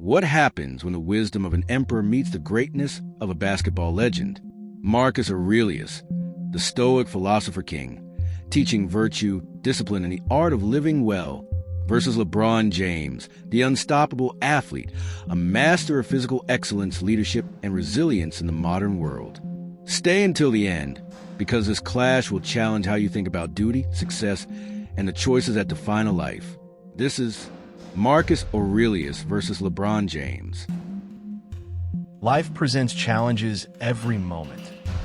What happens when the wisdom of an emperor meets the greatness of a basketball legend? Marcus Aurelius, the Stoic philosopher-king, teaching virtue, discipline, and the art of living well, versus LeBron James, the unstoppable athlete, a master of physical excellence, leadership, and resilience in the modern world. Stay until the end, because this clash will challenge how you think about duty, success, and the choices that define a life. This is Marcus Aurelius versus LeBron James. Life presents challenges every moment,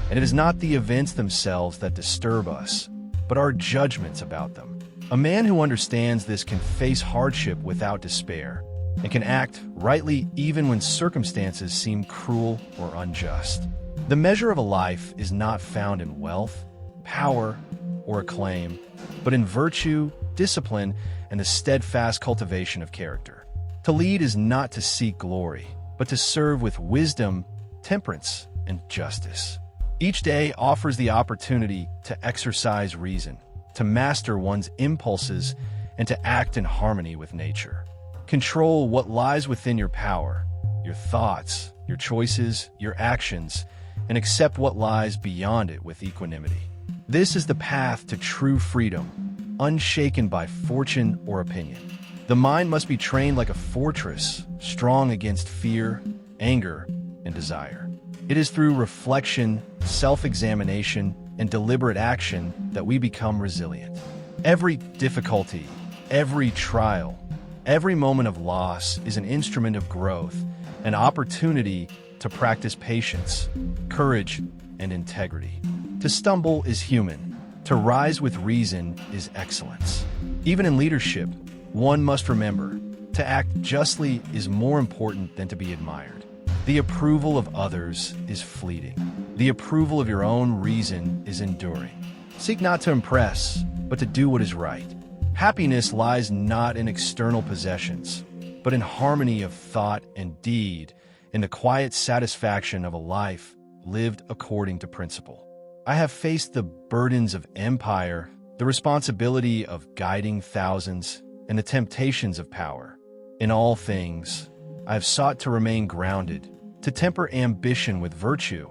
and it is not the events themselves that disturb us, but our judgments about them. A man who understands this can face hardship without despair, and can act rightly even when circumstances seem cruel or unjust. The measure of a life is not found in wealth, power, or acclaim, but in virtue, discipline, and the steadfast cultivation of character. To lead is not to seek glory, but to serve with wisdom, temperance, and justice. Each day offers the opportunity to exercise reason, to master one's impulses, and to act in harmony with nature. Control what lies within your power, your thoughts, your choices, your actions, and accept what lies beyond it with equanimity. This is the path to true freedom, unshaken by fortune or opinion. The mind must be trained like a fortress, strong against fear, anger, and desire. It is through reflection, self-examination, and deliberate action that we become resilient. Every difficulty, every trial, every moment of loss is an instrument of growth, an opportunity to practice patience, courage, and integrity. To stumble is human. To rise with reason is excellence. Even in leadership, one must remember, to act justly is more important than to be admired. The approval of others is fleeting. The approval of your own reason is enduring. Seek not to impress, but to do what is right. Happiness lies not in external possessions, but in harmony of thought and deed, in the quiet satisfaction of a life lived according to principle. I have faced the burdens of empire, the responsibility of guiding thousands, and the temptations of power. In all things, I have sought to remain grounded, to temper ambition with virtue,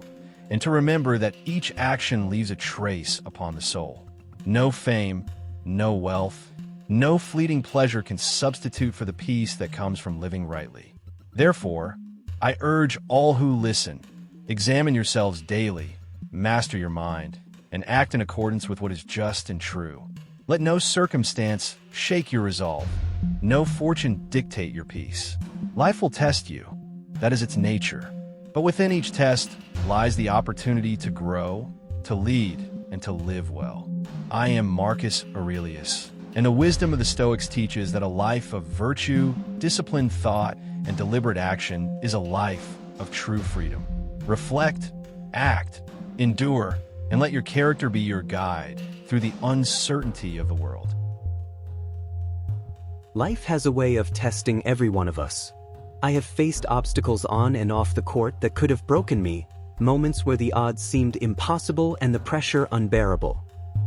and to remember that each action leaves a trace upon the soul. No fame, no wealth, no fleeting pleasure can substitute for the peace that comes from living rightly. Therefore, I urge all who listen, examine yourselves daily, master your mind, and act in accordance with what is just and true. Let no circumstance shake your resolve. No fortune dictate your peace. Life will test you. That is its nature. But within each test lies the opportunity to grow, to lead, and to live well. I am Marcus Aurelius, and the wisdom of the Stoics teaches that a life of virtue, disciplined thought, and deliberate action is a life of true freedom. Reflect, act, endure, and let your character be your guide through the uncertainty of the world. Life has a way of testing every one of us. I have faced obstacles on and off the court that could have broken me, moments where the odds seemed impossible and the pressure unbearable.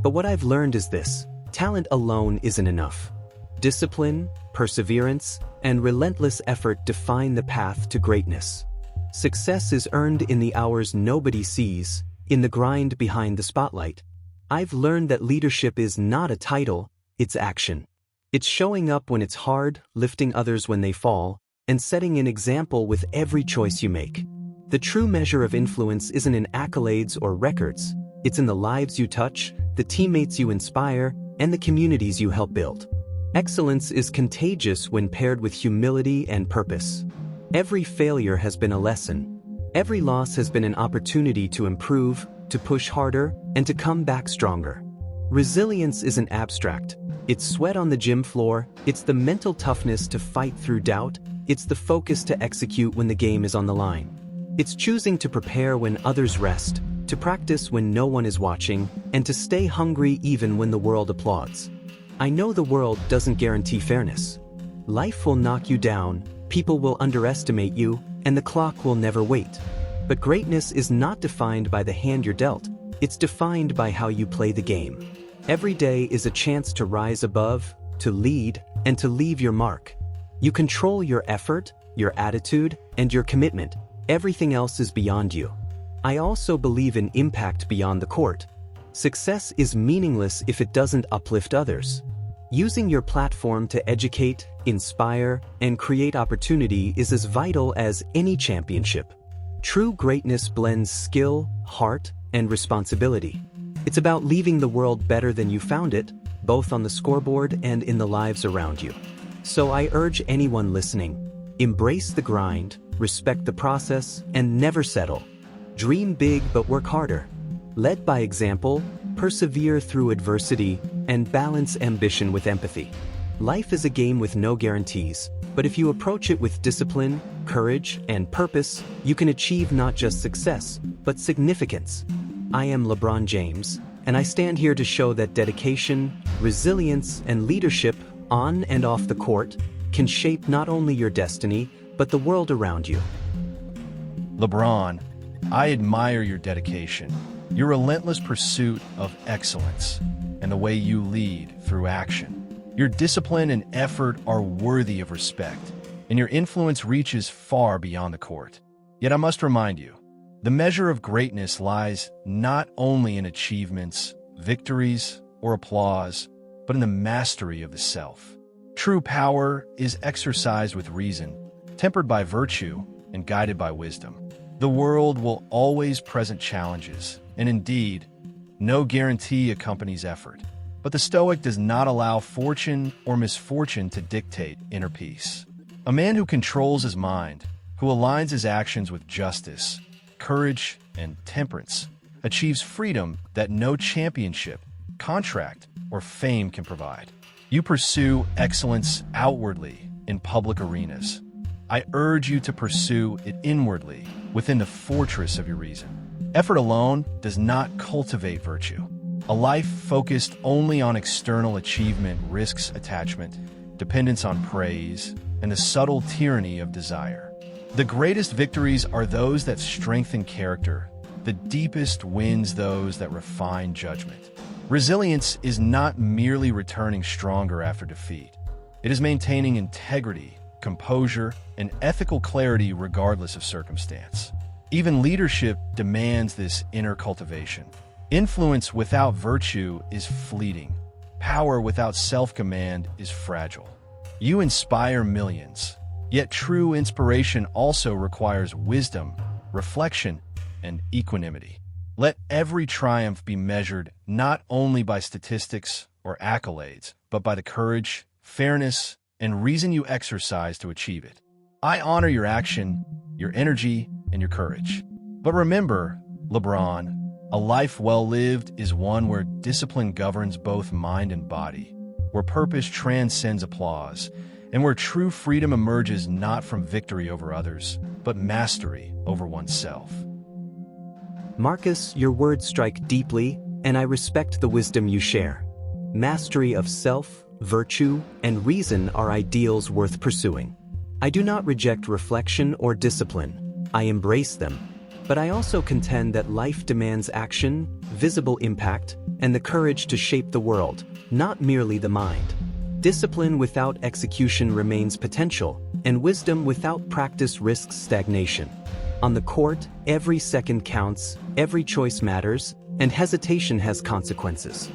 But what I've learned is this: talent alone isn't enough. Discipline, perseverance, and relentless effort define the path to greatness. Success is earned in the hours nobody sees, in the grind behind the spotlight. I've learned that leadership is not a title, it's action. It's showing up when it's hard, lifting others when they fall, and setting an example with every choice you make. The true measure of influence isn't in accolades or records. It's in the lives you touch, the teammates you inspire, and the communities you help build. Excellence is contagious when paired with humility and purpose. Every failure has been a lesson. Every loss has been an opportunity to improve, to push harder, and to come back stronger. Resilience isn't abstract. It's sweat on the gym floor, it's the mental toughness to fight through doubt, it's the focus to execute when the game is on the line. It's choosing to prepare when others rest, to practice when no one is watching, and to stay hungry even when the world applauds. I know the world doesn't guarantee fairness. Life will knock you down, people will underestimate you, and the clock will never wait. But greatness is not defined by the hand you're dealt, it's defined by how you play the game. Every day is a chance to rise above, to lead, and to leave your mark. You control your effort, your attitude, and your commitment. Everything else is beyond you. I also believe in impact beyond the court. Success is meaningless if it doesn't uplift others. Using your platform to educate, inspire, and create opportunity is as vital as any championship. True greatness blends skill, heart, and responsibility. It's about leaving the world better than you found it, both on the scoreboard and in the lives around you. So I urge anyone listening, embrace the grind, respect the process, and never settle. Dream big but work harder. Led by example, persevere through adversity, and balance ambition with empathy. Life is a game with no guarantees, but if you approach it with discipline, courage, and purpose, you can achieve not just success, but significance. I am LeBron James, and I stand here to show that dedication, resilience, and leadership, on and off the court, can shape not only your destiny, but the world around you. LeBron, I admire your dedication, your relentless pursuit of excellence, and the way you lead through action. Your discipline and effort are worthy of respect, and your influence reaches far beyond the court. Yet I must remind you, the measure of greatness lies not only in achievements, victories, or applause, but in the mastery of the self. True power is exercised with reason, tempered by virtue, and guided by wisdom. The world will always present challenges, and indeed, no guarantee accompanies effort. But the Stoic does not allow fortune or misfortune to dictate inner peace. A man who controls his mind, who aligns his actions with justice, courage, and temperance, achieves freedom that no championship, contract, or fame can provide. You pursue excellence outwardly in public arenas. I urge you to pursue it inwardly within the fortress of your reason. Effort alone does not cultivate virtue. A life focused only on external achievement risks attachment, dependence on praise, and the subtle tyranny of desire. The greatest victories are those that strengthen character. The deepest wins those that refine judgment. Resilience is not merely returning stronger after defeat. It is maintaining integrity, composure, and ethical clarity regardless of circumstance. Even leadership demands this inner cultivation. Influence without virtue is fleeting. Power without self-command is fragile. You inspire millions, yet true inspiration also requires wisdom, reflection, and equanimity. Let every triumph be measured not only by statistics or accolades, but by the courage, fairness, and reason you exercise to achieve it. I honor your action, your energy, and your courage. But remember, LeBron, a life well lived is one where discipline governs both mind and body, where purpose transcends applause, and where true freedom emerges not from victory over others, but mastery over oneself. Marcus, your words strike deeply, and I respect the wisdom you share. Mastery of self, virtue, and reason are ideals worth pursuing. I do not reject reflection or discipline. I embrace them. But I also contend that life demands action, visible impact, and the courage to shape the world, not merely the mind. Discipline without execution remains potential, and wisdom without practice risks stagnation. On the court, every second counts, every choice matters, and hesitation has consequences.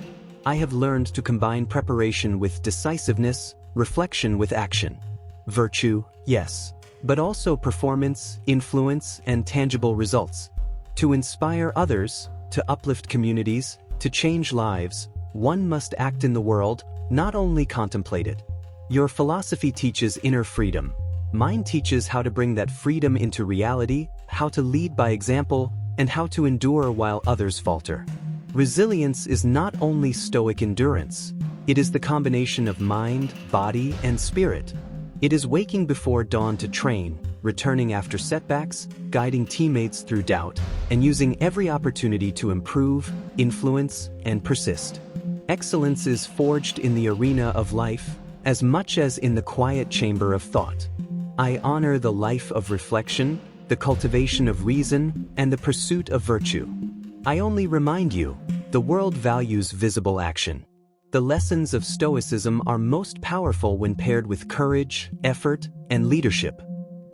I have learned to combine preparation with decisiveness, reflection with action. Virtue, yes, but also performance, influence, and tangible results. To inspire others, to uplift communities, to change lives, one must act in the world, not only contemplate it. Your philosophy teaches inner freedom. Mine teaches how to bring that freedom into reality, how to lead by example, and how to endure while others falter. Resilience is not only stoic endurance, it is the combination of mind, body, and spirit. It is waking before dawn to train, returning after setbacks, guiding teammates through doubt, and using every opportunity to improve, influence, and persist. Excellence is forged in the arena of life, as much as in the quiet chamber of thought. I honor the life of reflection, the cultivation of reason, and the pursuit of virtue. I only remind you, the world values visible action. The lessons of Stoicism are most powerful when paired with courage, effort, and leadership.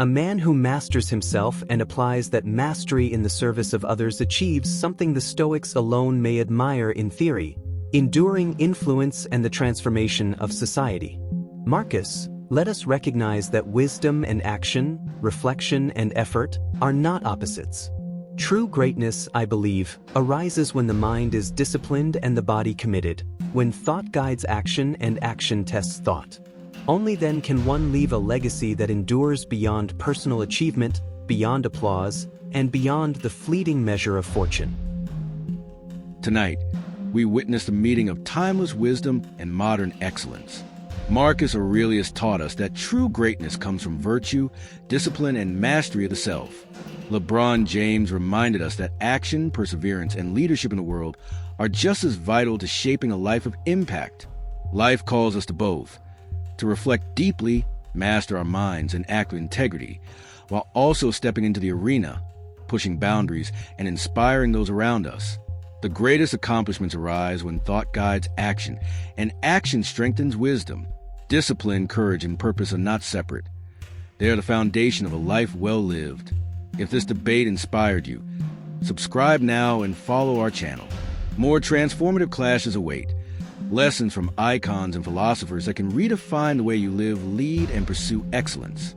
A man who masters himself and applies that mastery in the service of others achieves something the Stoics alone may admire in theory: enduring influence and the transformation of society. Marcus, let us recognize that wisdom and action, reflection and effort, are not opposites. True greatness, I believe, arises when the mind is disciplined and the body committed, when thought guides action and action tests thought. Only then can one leave a legacy that endures beyond personal achievement, beyond applause, and beyond the fleeting measure of fortune. Tonight, we witnessed a meeting of timeless wisdom and modern excellence. Marcus Aurelius taught us that true greatness comes from virtue, discipline, and mastery of the self. LeBron James reminded us that action, perseverance, and leadership in the world are just as vital to shaping a life of impact. Life calls us to both: to reflect deeply, master our minds, and act with integrity, while also stepping into the arena, pushing boundaries, and inspiring those around us. The greatest accomplishments arise when thought guides action, and action strengthens wisdom. Discipline, courage, and purpose are not separate. They are the foundation of a life well lived. If this debate inspired you, subscribe now and follow our channel. More transformative classes await. Lessons from icons and philosophers that can redefine the way you live, lead, and pursue excellence.